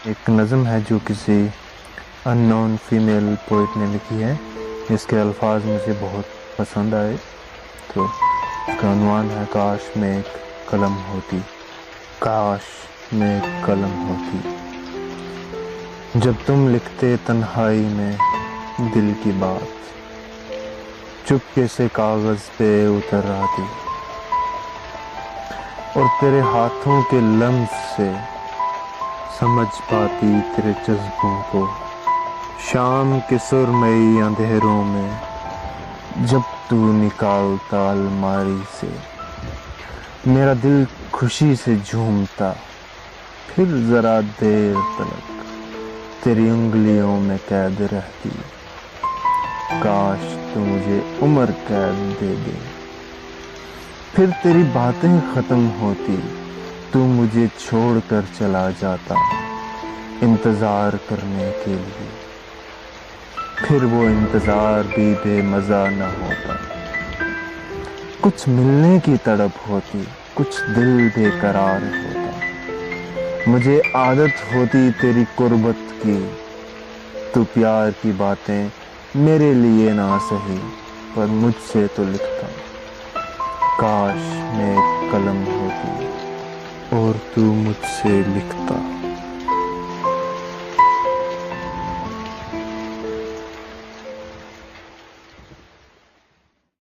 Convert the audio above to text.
ایک نظم ہے جو کسی ان نون فیمیل پوئٹ نے لکھی ہے. اس کے الفاظ مجھے بہت پسند آئے. تو اس کا عنوان ہے کاش میں ایک قلم ہوتی. کاش میں ایک قلم ہوتی. جب تم لکھتے تنہائی میں دل کی بات، چپکے سے کاغذ پہ اتر آتی، اور تیرے ہاتھوں کے لمس سے سمجھ پاتی تیرے جذبوں کو. شام کے سرمئی اندھیروں میں جب تو نکالتا الماری سے، میرا دل خوشی سے جھومتا. پھر ذرا دیر تلک تیری انگلیوں میں قید رہتی. کاش تو مجھے عمر قید دے دے. پھر تیری باتیں ختم ہوتی، تو مجھے چھوڑ کر چلا جاتا انتظار کرنے کے لیے. پھر وہ انتظار بھی بے مزہ نہ ہوتا. کچھ ملنے کی تڑپ ہوتی، کچھ دل بے قرار ہوتا. مجھے عادت ہوتی تیری قربت کی، تو پیار کی باتیں میرے لیے نہ سہی پر مجھ سے تو لکھتا. کاش میں ایک قلم ہوتی اور تو مجھ سے لکھتا.